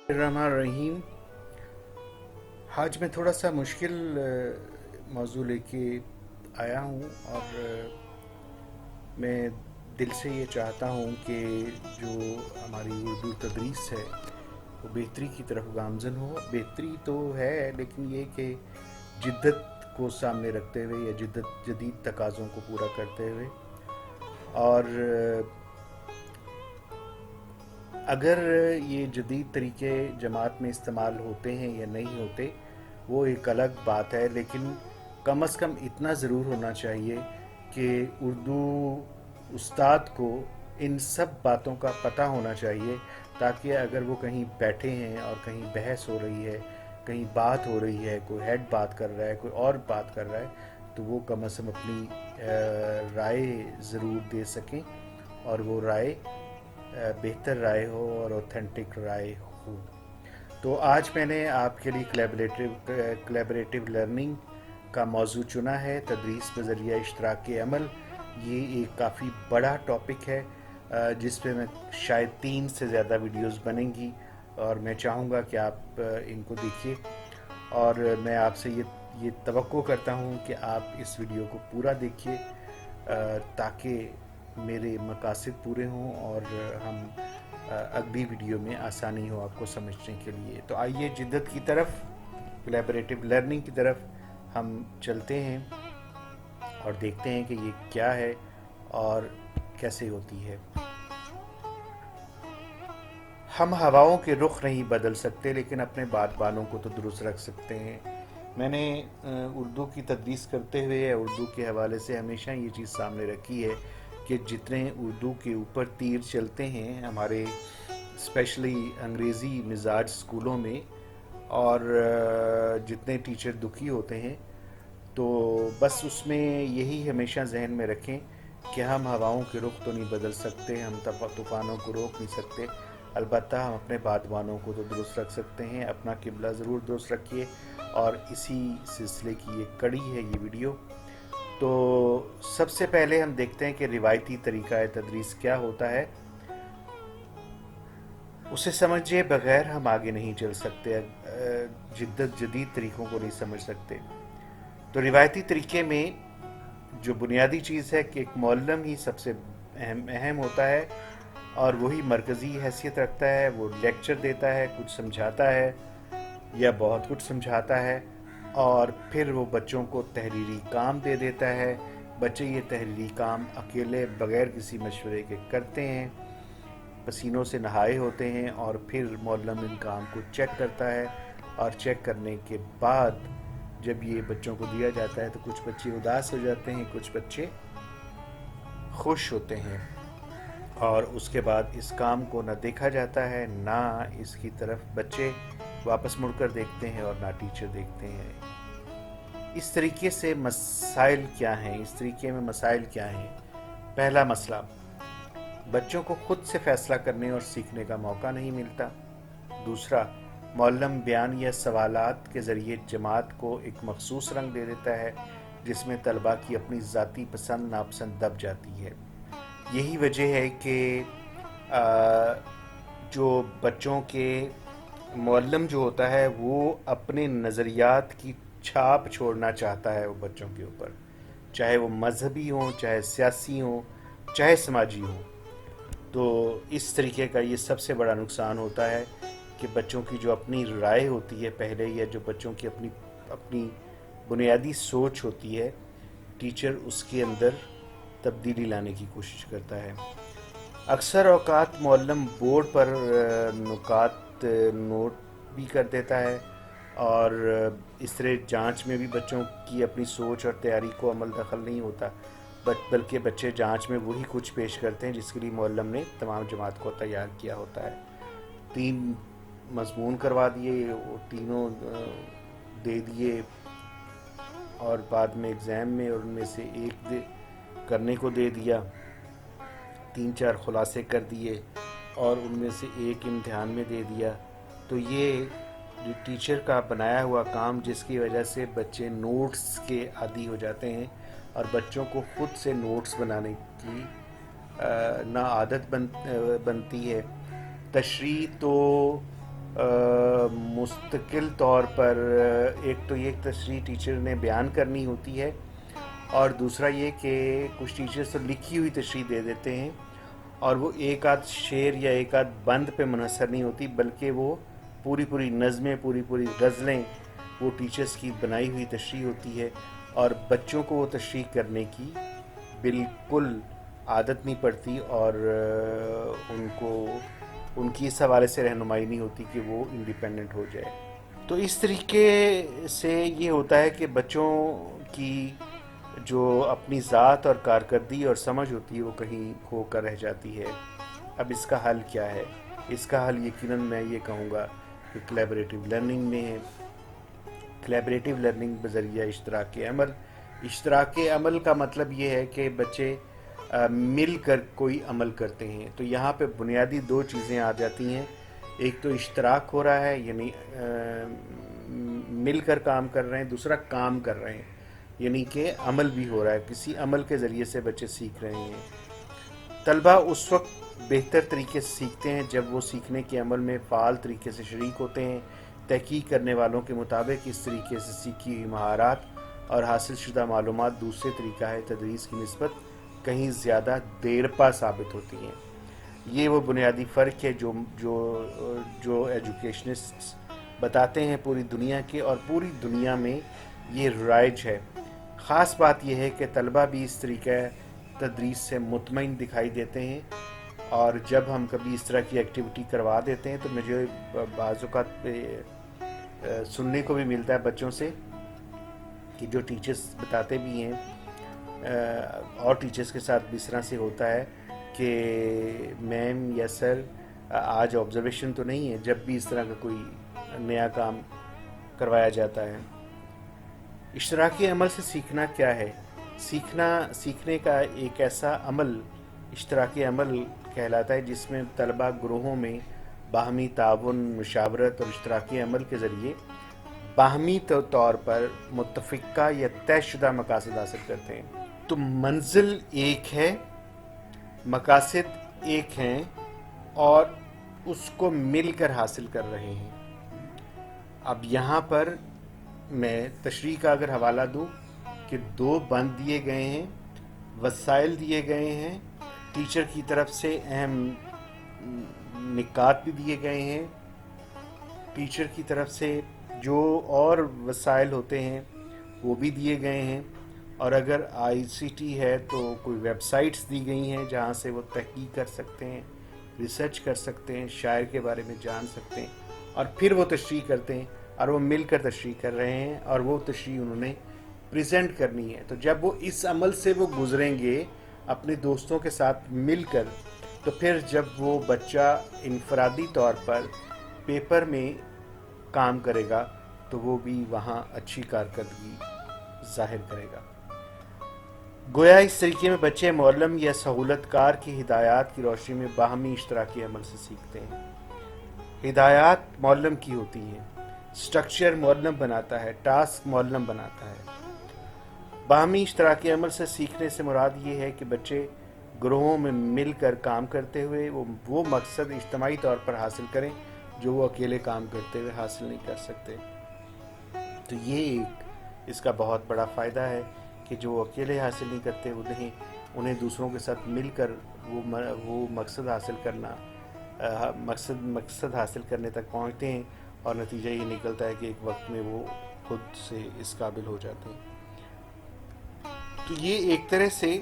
الرحمن الرحیم. آج میں تھوڑا سا مشکل موضوع لے کے آیا ہوں اور میں دل سے یہ چاہتا ہوں کہ جو ہماری اردو تدریس ہے وہ بہتری کی طرف گامزن ہو. بہتری تو ہے لیکن یہ کہ جدت کو سامنے رکھتے ہوئے یا جدید تقاضوں کو پورا کرتے ہوئے. اور اگر یہ جدید طریقے جماعت میں استعمال ہوتے ہیں یا نہیں ہوتے وہ ایک الگ بات ہے، لیکن کم از کم اتنا ضرور ہونا چاہیے کہ اردو استاد کو ان سب باتوں کا پتہ ہونا چاہیے، تاکہ اگر وہ کہیں بیٹھے ہیں اور کہیں بحث ہو رہی ہے، کہیں بات ہو رہی ہے، کوئی ہیڈ بات کر رہا ہے، کوئی اور بات کر رہا ہے، تو وہ کم از کم اپنی رائے ضرور دے سکیں اور وہ رائے بہتر رائے ہو اور اوتھینٹک رائے ہو. تو آج میں نے آپ کے لیے کلیبریٹو لرننگ کا موضوع چنا ہے، تدریس بذریعہ اشتراک عمل. یہ ایک کافی بڑا ٹاپک ہے جس پہ میں شاید 3 سے زیادہ ویڈیوز بنیں گی، اور میں چاہوں گا کہ آپ ان کو دیکھیے، اور میں آپ سے یہ توقع کرتا ہوں کہ آپ اس ویڈیو کو پورا دیکھیے تاکہ میرے مقاصد پورے ہوں اور ہم اگلی ویڈیو میں آسانی ہو آپ کو سمجھنے کے لیے. تو آئیے جدت کی طرف، کولیبریٹو لرننگ کی طرف ہم چلتے ہیں اور دیکھتے ہیں کہ یہ کیا ہے اور کیسے ہوتی ہے. ہم ہواؤں کے رخ نہیں بدل سکتے لیکن اپنے بادبانوں کو تو درست رکھ سکتے ہیں. میں نے اردو کی تدریس کرتے ہوئے اردو کے حوالے سے ہمیشہ یہ چیز سامنے رکھی ہے کہ جتنے اردو کے اوپر تیر چلتے ہیں ہمارے اسپیشلی انگریزی مزاج اسکولوں میں، اور جتنے ٹیچر دکھی ہوتے ہیں، تو بس اس میں یہی ہمیشہ ذہن میں رکھیں کہ ہم ہواؤں کے رخ تو نہیں بدل سکتے، ہم طوفانوں کو روک نہیں سکتے، البتہ ہم اپنے بادبانوں کو تو درست رکھ سکتے ہیں. اپنا قبلہ ضرور درست رکھیے، اور اسی سلسلے کی ایک کڑی ہے یہ ویڈیو. تو سب سے پہلے ہم دیکھتے ہیں کہ روایتی طریقہ تدریس کیا ہوتا ہے. اسے سمجھے بغیر ہم آگے نہیں چل سکتے، جدید طریقوں کو نہیں سمجھ سکتے. تو روایتی طریقے میں جو بنیادی چیز ہے کہ ایک معلم ہی سب سے اہم ہوتا ہے، اور وہی مرکزی حیثیت رکھتا ہے. وہ لیکچر دیتا ہے، کچھ سمجھاتا ہے یا بہت کچھ سمجھاتا ہے، اور پھر وہ بچوں کو تحریری کام دے دیتا ہے. بچے یہ تحریری کام اکیلے بغیر کسی مشورے کے کرتے ہیں، پسینوں سے نہائے ہوتے ہیں، اور پھر معلم ان کام کو چیک کرتا ہے. اور چیک کرنے کے بعد جب یہ بچوں کو دیا جاتا ہے تو کچھ بچے اداس ہو جاتے ہیں، کچھ بچے خوش ہوتے ہیں، اور اس کے بعد اس کام کو نہ دیکھا جاتا ہے، نہ اس کی طرف بچے واپس مڑ کر دیکھتے ہیں، اور نہ ٹیچر دیکھتے ہیں. اس طریقے سے مسائل کیا ہیں؟ اس طریقے میں مسائل کیا ہیں؟ پہلا مسئلہ، بچوں کو خود سے فیصلہ کرنے اور سیکھنے کا موقع نہیں ملتا. دوسرا، معلم بیان یا سوالات کے ذریعے جماعت کو ایک مخصوص رنگ دے دیتا ہے جس میں طلباء کی اپنی ذاتی پسند ناپسند دب جاتی ہے. یہی وجہ ہے کہ جو بچوں کے معلم جو ہوتا ہے وہ اپنے نظریات کی چھاپ چھوڑنا چاہتا ہے وہ بچوں کے اوپر، چاہے وہ مذہبی ہوں، چاہے سیاسی ہوں، چاہے سماجی ہوں. تو اس طریقے کا یہ سب سے بڑا نقصان ہوتا ہے کہ بچوں کی جو اپنی رائے ہوتی ہے پہلے، یا جو بچوں کی اپنی بنیادی سوچ ہوتی ہے، ٹیچر اس کے اندر تبدیلی لانے کی کوشش کرتا ہے. اکثر اوقات معلم بورڈ پر نکات نوٹ بھی کر دیتا ہے، اور اس طرح جانچ میں بھی بچوں کی اپنی سوچ اور تیاری کو عمل دخل نہیں ہوتا، بلکہ بچے جانچ میں وہی کچھ پیش کرتے ہیں جس کے لیے معلم نے تمام جماعت کو تیار کیا ہوتا ہے. 3 مضمون کروا دیے، وہ تینوں دے دیے، اور بعد میں ایگزام میں اور ان میں سے ایک کرنے کو دے دیا، 3-4 خلاصے کر دیے اور ان میں سے ایک امتحان میں دے دیا. تو یہ جو ٹیچر کا بنایا ہوا کام، جس کی وجہ سے بچے نوٹس کے عادی ہو جاتے ہیں، اور بچوں کو خود سے نوٹس بنانے کی نہ عادت بنتی ہے. تشریح تو مستقل طور پر ایک تو یہ تشریح ٹیچر نے بیان کرنی ہوتی ہے، اور دوسرا یہ کہ کچھ ٹیچرز تو لکھی ہوئی تشریح دے دیتے ہیں، اور وہ ایک آدھ شعر یا ایک آدھ بند پہ منحصر نہیں ہوتی، بلکہ وہ پوری پوری نظمیں، پوری پوری غزلیں وہ ٹیچرز کی بنائی ہوئی تشریح ہوتی ہے، اور بچوں کو وہ تشریح کرنے کی بالکل عادت نہیں پڑتی، اور ان کو ان کی اس حوالے سے رہنمائی نہیں ہوتی کہ وہ انڈیپینڈنٹ ہو جائے۔ تو اس طریقے سے یہ ہوتا ہے کہ بچوں کی جو اپنی ذات اور کارکردگی اور سمجھ ہوتی ہے وہ کہیں کھو کر رہ جاتی ہے۔ اب اس کا حل کیا ہے؟ اس کا حل یقیناً میں یہ کہوں گا کہ کلیبریٹیو لرننگ میں ہے۔ کلیبریٹیو لرننگ بذریعہ اشتراک عمل۔ اشتراک عمل کا مطلب یہ ہے کہ بچے مل کر کوئی عمل کرتے ہیں۔ تو یہاں پہ بنیادی دو چیزیں آ جاتی ہیں، ایک تو اشتراک ہو رہا ہے، یعنی مل کر کام کر رہے ہیں، دوسرا کام کر رہے ہیں، یعنی کہ عمل بھی ہو رہا ہے، کسی عمل کے ذریعے سے بچے سیکھ رہے ہیں۔ طلبہ اس وقت بہتر طریقے سے سیکھتے ہیں جب وہ سیکھنے کے عمل میں فعال طریقے سے شریک ہوتے ہیں۔ تحقیق کرنے والوں کے مطابق اس طریقے سے سیکھی ہوئی مہارات اور حاصل شدہ معلومات دوسرے طریقہ ہے تدریس کی نسبت کہیں زیادہ دیرپا ثابت ہوتی ہیں۔ یہ وہ بنیادی فرق ہے جو ایجوکیشنسٹس بتاتے ہیں پوری دنیا کے، اور پوری دنیا میں یہ رائج ہے۔ خاص بات یہ ہے کہ طلبہ بھی اس طریقہ تدریس سے مطمئن دکھائی دیتے ہیں، اور جب ہم کبھی اس طرح کی ایکٹیویٹی کروا دیتے ہیں تو مجھے بعض اوقات سننے کو بھی ملتا ہے بچوں سے کہ جو ٹیچرز بتاتے بھی ہیں، اور ٹیچرز کے ساتھ بھی اس طرح سے ہوتا ہے کہ میم یا سر آج آبزرویشن تو نہیں ہے، جب بھی اس طرح کا کوئی نیا کام کروایا جاتا ہے۔ اشتراکی عمل سے سیکھنا کیا ہے؟ سیکھنے کا ایک ایسا عمل اشتراکی عمل کہلاتا ہے جس میں طلبہ گروہوں میں باہمی تعاون، مشاورت اور اشتراکی عمل کے ذریعے باہمی طور پر متفقہ یا طے شدہ مقاصد حاصل کرتے ہیں۔ تو منزل ایک ہے، مقاصد ایک ہیں، اور اس کو مل کر حاصل کر رہے ہیں۔ اب یہاں پر میں تشریح کا اگر حوالہ دوں کہ دو بند دیے گئے ہیں، وسائل دیے گئے ہیں، ٹیچر کی طرف سے اہم نکات بھی دیے گئے ہیں، ٹیچر کی طرف سے جو اور وسائل ہوتے ہیں وہ بھی دیے گئے ہیں، اور اگر آئی سی ٹی ہے تو کوئی ویب سائٹس دی گئی ہیں جہاں سے وہ تحقیق کر سکتے ہیں، ریسرچ کر سکتے ہیں، شاعر کے بارے میں جان سکتے ہیں، اور پھر وہ تشریح کرتے ہیں، اور وہ مل کر تشریح کر رہے ہیں، اور وہ تشریح انہوں نے پریزنٹ کرنی ہے۔ تو جب وہ اس عمل سے وہ گزریں گے اپنے دوستوں کے ساتھ مل کر، تو پھر جب وہ بچہ انفرادی طور پر پیپر میں کام کرے گا تو وہ بھی وہاں اچھی کارکردگی ظاہر کرے گا۔ گویا اس طریقے میں بچے معلم یا سہولت کار کی ہدایات کی روشنی میں باہمی اشتراکی عمل سے سیکھتے ہیں۔ ہدایات معلم کی ہوتی ہیں، سٹرکچر معلم بناتا ہے، ٹاسک معلم بناتا ہے۔ باہمی اشتراکی عمل سے سیکھنے سے مراد یہ ہے کہ بچے گروہوں میں مل کر کام کرتے ہوئے وہ مقصد اجتماعی طور پر حاصل کریں جو وہ اکیلے کام کرتے ہوئے حاصل نہیں کر سکتے۔ تو یہ ایک اس کا بہت بڑا فائدہ ہے کہ جو اکیلے حاصل نہیں کرتے انہیں دوسروں کے ساتھ مل کر وہ مقصد حاصل کرنے تک پہنچتے ہیں، اور نتیجہ یہ نکلتا ہے کہ ایک وقت میں وہ خود سے اس قابل ہو جاتے ہیں۔ تو یہ ایک طرح سے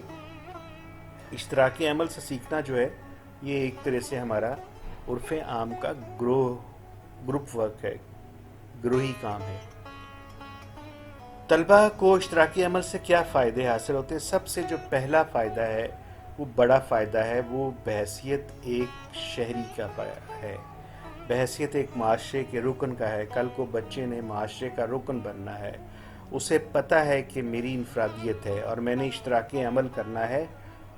اشتراکی عمل سے سیکھنا جو ہے، یہ ایک طرح سے ہمارا عرف عام کا گروپ ورک ہے، گروہی کام ہے۔ طلبہ کو اشتراکی عمل سے کیا فائدے حاصل ہوتے ہیں؟ سب سے جو پہلا فائدہ ہے، وہ بڑا فائدہ ہے، وہ بحیثیت ایک شہری کا ہے، بحیثیت ایک معاشرے کے رکن کا ہے۔ کل کو بچے نے معاشرے کا رکن بننا ہے، اسے پتہ ہے کہ میری انفرادیت ہے اور میں نے اشتراکی عمل کرنا ہے،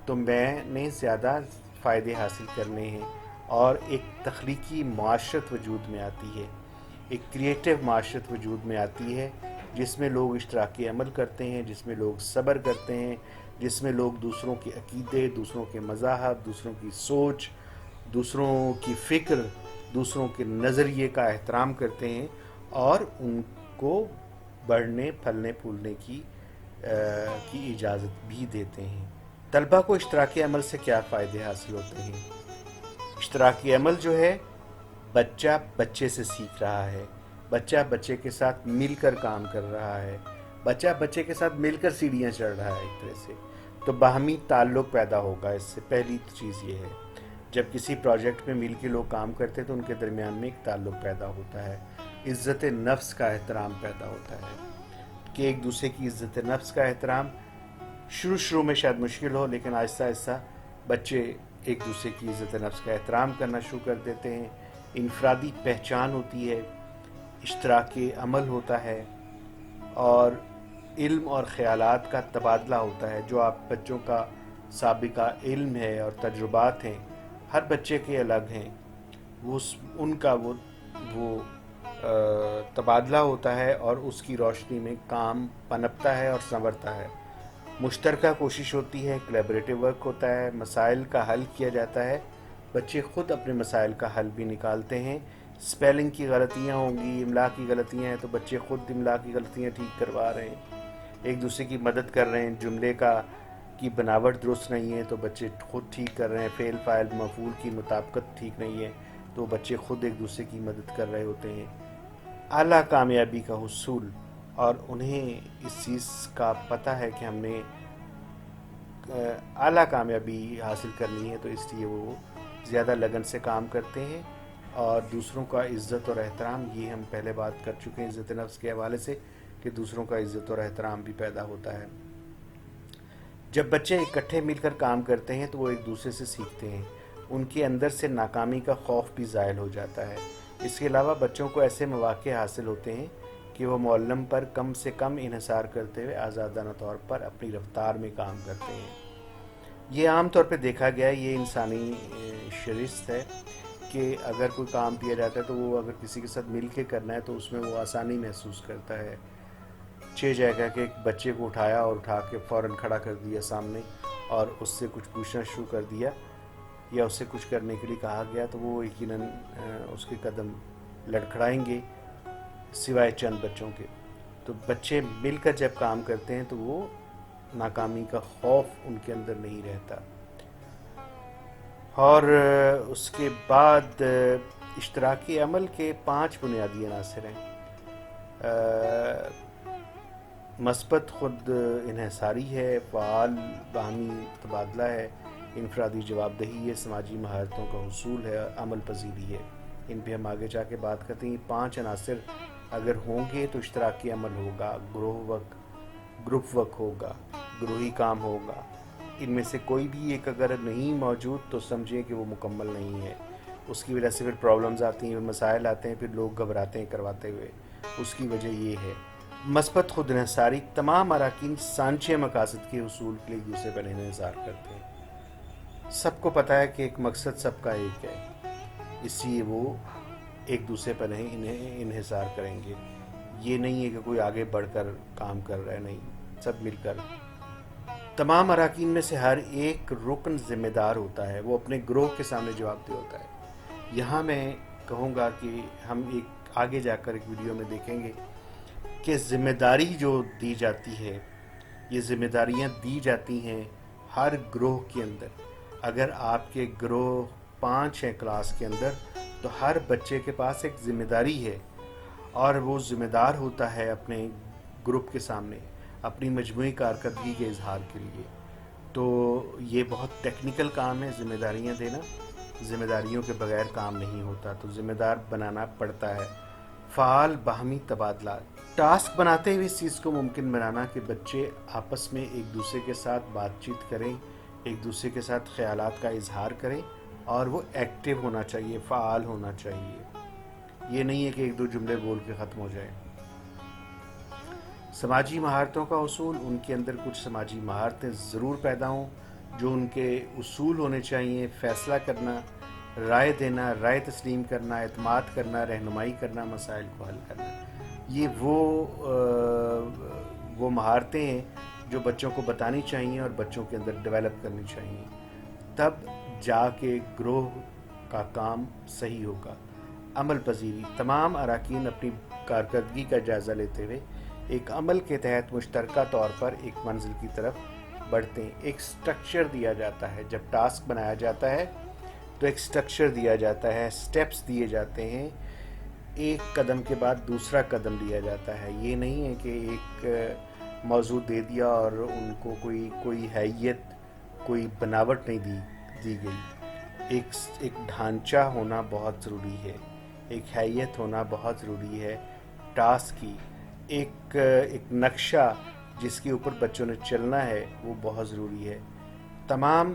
تو میں نے زیادہ فائدے حاصل کرنے ہیں، اور ایک تخلیقی معاشرت وجود میں آتی ہے، ایک کریٹیو معاشرت وجود میں آتی ہے، جس میں لوگ اشتراکی عمل کرتے ہیں، جس میں لوگ صبر کرتے ہیں، جس میں لوگ دوسروں کے عقیدے، دوسروں کے مذاہب، دوسروں کی سوچ، دوسروں کی فکر، دوسروں کے نظریے کا احترام کرتے ہیں اور ان کو بڑھنے پھلنے پھولنے کی اجازت بھی دیتے ہیں۔ طلبہ کو اشتراکی عمل سے کیا فائدے حاصل ہوتے ہیں؟ اشتراکی عمل جو ہے، بچہ بچے سے سیکھ رہا ہے، بچہ بچے کے ساتھ مل کر کام کر رہا ہے، بچہ بچے کے ساتھ مل کر سیڑھیاں چڑھ رہا ہے ایک طرح سے، تو باہمی تعلق پیدا ہوگا۔ اس سے پہلی چیز یہ ہے، جب کسی پروجیکٹ میں مل کے لوگ کام کرتے ہیں تو ان کے درمیان میں ایک تعلق پیدا ہوتا ہے، عزت نفس کا احترام پیدا ہوتا ہے کہ ایک دوسرے کی عزت نفس کا احترام شروع میں شاید مشکل ہو، لیکن آہستہ آہستہ بچے ایک دوسرے کی عزت نفس کا احترام کرنا شروع کر دیتے ہیں۔ انفرادی پہچان ہوتی ہے، اشتراکی عمل ہوتا ہے، اور علم اور خیالات کا تبادلہ ہوتا ہے۔ جو آپ بچوں کا سابقہ علم ہے اور تجربات ہیں، ہر بچے کے الگ ہیں، ان کا وہ تبادلہ ہوتا ہے اور اس کی روشنی میں کام پنپتا ہے اور سنورتا ہے۔ مشترکہ کوشش ہوتی ہے، کولیبریٹو ورک ہوتا ہے، مسائل کا حل کیا جاتا ہے، بچے خود اپنے مسائل کا حل بھی نکالتے ہیں۔ سپیلنگ کی غلطیاں ہوں گی، املا کی غلطیاں ہیں، تو بچے خود املا کی غلطیاں ٹھیک کروا رہے ہیں، ایک دوسرے کی مدد کر رہے ہیں۔ جملے کی بناوٹ درست نہیں ہے تو بچے خود ٹھیک کر رہے ہیں، فعل فاعل مفعول کی مطابقت ٹھیک نہیں ہے تو بچے خود ایک دوسرے کی مدد کر رہے ہوتے ہیں۔ اعلیٰ کامیابی کا حصول، اور انہیں اس چیز کا پتہ ہے کہ ہم نے اعلیٰ کامیابی حاصل کرنی ہے، تو اس لیے وہ زیادہ لگن سے کام کرتے ہیں۔ اور دوسروں کا عزت اور احترام، یہ ہم پہلے بات کر چکے ہیں عزت نفس کے حوالے سے کہ دوسروں کا عزت اور احترام بھی پیدا ہوتا ہے۔ جب بچے اکٹھے مل کر کام کرتے ہیں تو وہ ایک دوسرے سے سیکھتے ہیں، ان کے اندر سے ناکامی کا خوف بھی زائل ہو جاتا ہے۔ اس کے علاوہ بچوں کو ایسے مواقع حاصل ہوتے ہیں کہ وہ معلم پر کم سے کم انحصار کرتے ہوئے آزادانہ طور پر اپنی رفتار میں کام کرتے ہیں۔ یہ عام طور پہ دیکھا گیا ہے، یہ انسانی شرست ہے کہ اگر کوئی کام کیا جاتا ہے تو وہ اگر کسی کے ساتھ مل کے کرنا ہے تو اس میں وہ آسانی محسوس کرتا ہے۔ 6 جگہ کے ایک بچے کو اٹھایا اور اٹھا کے فوراً کھڑا کر دیا سامنے اور اس سے کچھ پوچھنا شروع کر دیا یا اس سے کچھ کرنے کے لیے کہا گیا تو وہ یقیناً اس کے قدم لڑکھڑائیں گے، سوائے چند بچوں کے۔ تو بچے مل کر جب کام کرتے ہیں تو وہ ناکامی کا خوف ان کے اندر نہیں رہتا۔ اور اس کے بعد اشتراکی عمل کے 5 بنیادی عناصر ہیں۔ مثبت خود انحصاری ہے، فعال باہمی تبادلہ ہے، انفرادی جواب دہی ہے، سماجی مہارتوں کا حصول ہے، عمل پذیری ہے۔ ان پہ ہم آگے جا کے بات کرتے ہیں۔ یہ 5 عناصر اگر ہوں گے تو اشتراکی عمل ہوگا، گروپ ورک ہوگا، گروہی کام ہوگا۔ ان میں سے کوئی بھی ایک اگر نہیں موجود تو سمجھیں کہ وہ مکمل نہیں ہے۔ اس کی وجہ سے پھر پرابلمز آتی ہیں، مسائل آتے ہیں، پھر لوگ گھبراتے ہیں کرواتے ہوئے۔ اس کی وجہ یہ ہے۔ مثبت خود انحصاری، تمام اراکین سانچے مقاصد کے حصول کے لیے ایک دوسرے پر انحصار کرتے ہیں۔ سب کو پتہ ہے کہ ایک مقصد سب کا ایک ہے، اس لیے وہ ایک دوسرے پر انحصار کریں گے۔ یہ نہیں ہے کہ کوئی آگے بڑھ کر کام کر رہا ہے، نہیں، سب مل کر۔ تمام اراکین میں سے ہر ایک رکن ذمہ دار ہوتا ہے، وہ اپنے گروہ کے سامنے جواب دہ ہوتا ہے۔ یہاں میں کہوں گا کہ ہم ایک آگے جا کر ایک ویڈیو میں دیکھیں گے کہ ذمہ داری جو دی جاتی ہے، یہ ذمہ داریاں دی جاتی ہیں ہر گروہ کے اندر۔ اگر آپ کے گروہ 5 ہیں کلاس کے اندر تو ہر بچے کے پاس ایک ذمہ داری ہے اور وہ ذمہ دار ہوتا ہے اپنے گروپ کے سامنے اپنی مجموعی کارکردگی کے اظہار کے لیے۔ تو یہ بہت ٹیکنیکل کام ہے ذمہ داریاں دینا، ذمہ داریوں کے بغیر کام نہیں ہوتا، تو ذمہ دار بنانا پڑتا ہے۔ فعال باہمی تبادلہ، ٹاسک بناتے ہوئے اس چیز کو ممکن بنانا کہ بچے آپس میں ایک دوسرے کے ساتھ بات چیت کریں، ایک دوسرے کے ساتھ خیالات کا اظہار کریں، اور وہ ایکٹیو ہونا چاہیے، فعال ہونا چاہیے۔ یہ نہیں ہے کہ 1-2 جملے بول کے ختم ہو جائیں۔ سماجی مہارتوں کا حصول، ان کے اندر کچھ سماجی مہارتیں ضرور پیدا ہوں جو ان کے اصول ہونے چاہیے: فیصلہ کرنا، رائے دینا، رائے تسلیم کرنا، اعتماد کرنا، رہنمائی کرنا، مسائل کو حل کرنا۔ یہ وہ مہارتیں ہیں جو بچوں کو بتانی چاہیے اور بچوں کے اندر ڈیولپ کرنی چاہیے، تب جا کے گروہ کا کام صحیح ہوگا۔ عمل پذیری، تمام اراکین اپنی کارکردگی کا جائزہ لیتے ہوئے ایک عمل کے تحت مشترکہ طور پر ایک منزل کی طرف بڑھتے ہیں۔ ایک سٹرکچر دیا جاتا ہے، جب ٹاسک بنایا جاتا ہے تو ایک سٹرکچر دیا جاتا ہے، سٹیپس دیے جاتے ہیں، ایک قدم کے بعد دوسرا قدم لیا جاتا ہے۔ یہ نہیں ہے کہ ایک موضوع دے دیا اور ان کو کوئی حیثیت، کوئی بناوٹ نہیں دی گئی۔ ایک ڈھانچہ ہونا بہت ضروری ہے، ایک حیثیت ہونا بہت ضروری ہے ٹاسک کی، ایک نقشہ جس کے اوپر بچوں نے چلنا ہے وہ بہت ضروری ہے۔ تمام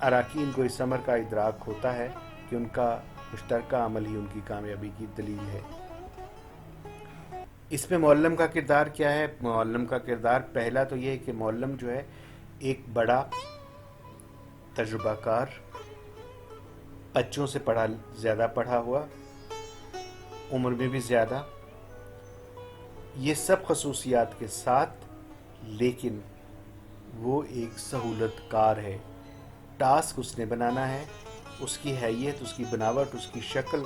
اراکین کو اس امر کا ادراک ہوتا ہے کہ ان کا مشترکہ عمل ہی ان کی کامیابی کی دلیل ہے۔ اس میں معلم کا کردار کیا ہے؟ معلم کا کردار پہلا تو یہ ہے کہ معلم جو ہے ایک بڑا تجربہ کار، بچوں سے زیادہ پڑھا ہوا، عمر میں بھی زیادہ، یہ سب خصوصیات کے ساتھ، لیکن وہ ایک سہولت کار ہے۔ ٹاسک اس نے بنانا ہے، اس کی حیثیت، اس کی بناوٹ، اس کی شکل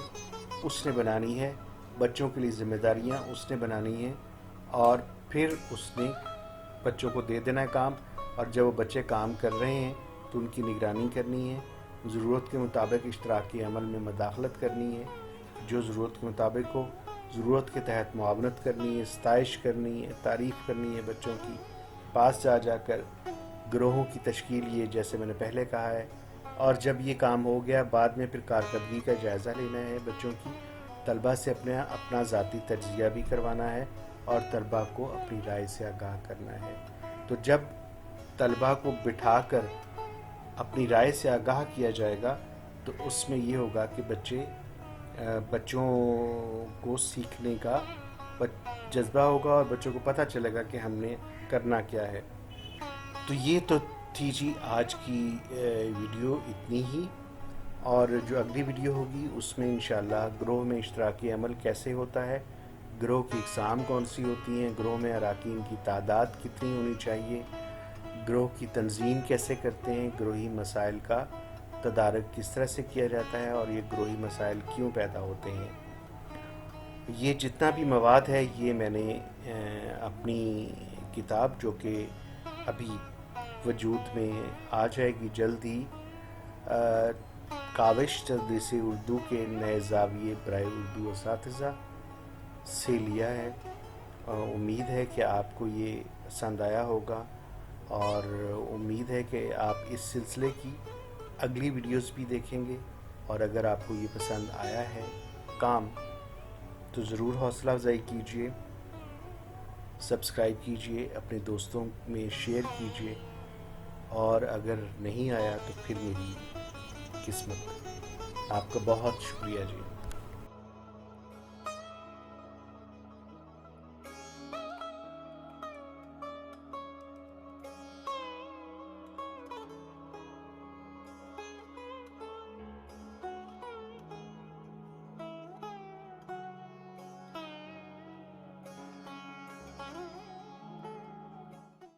اس نے بنانی ہے، بچوں کے لیے ذمہ داریاں اس نے بنانی ہیں، اور پھر اس نے بچوں کو دے دینا ہے کام، اور جب وہ بچے کام کر رہے ہیں تو ان کی نگرانی کرنی ہے، ضرورت کے مطابق اشتراکی عمل میں مداخلت کرنی ہے، جو ضرورت کے مطابق ہو، ضرورت کے تحت معاونت کرنی ہے، ستائش کرنی ہے، تعریف کرنی ہے بچوں کی، پاس جا کر گروہوں کی تشکیل، یہ جیسے میں نے پہلے کہا ہے، اور جب یہ کام ہو گیا بعد میں پھر کارکردگی کا جائزہ لینا ہے بچوں کی، طلبہ سے اپنا ذاتی تجزیہ بھی کروانا ہے، اور طلبہ کو اپنی رائے سے آگاہ کرنا ہے۔ تو جب طلبہ کو بٹھا کر اپنی رائے سے آگاہ کیا جائے گا تو اس میں یہ ہوگا کہ بچوں کو سیکھنے کا جذبہ ہوگا، اور بچوں کو پتہ چلے گا کہ ہم نے کرنا کیا ہے۔ تو یہ تو تھی جی آج کی ویڈیو، اتنی ہی، اور جو اگلی ویڈیو ہوگی اس میں انشاءاللہ گروہ میں اشتراکی عمل کیسے ہوتا ہے، گروہ کی اقسام کون سی ہوتی ہیں، گروہ میں اراکین کی تعداد کتنی ہونی چاہیے، گروہ کی تنظیم کیسے کرتے ہیں، گروہی مسائل کا تدارک کس طرح سے کیا جاتا ہے، اور یہ گروہی مسائل کیوں پیدا ہوتے ہیں۔ یہ جتنا بھی مواد ہے یہ میں نے اپنی کتاب، جو کہ ابھی وجود میں آ جائے گی جلد ہی، کاوش تدریس اردو کے نئے زاویے برائے اردو اساتذہ، سے لیا ہے۔ امید ہے کہ آپ کو یہ پسند آیا ہوگا، اور امید ہے کہ آپ اس سلسلے کی اگلی ویڈیوز بھی دیکھیں گے، اور اگر آپ کو یہ پسند آیا ہے کام تو ضرور حوصلہ افزائی کیجئے، سبسکرائب کیجئے، اپنے دوستوں میں شیئر کیجئے، اور اگر نہیں آیا تو پھر میری قسمت۔ آپ کا بہت شکریہ جی۔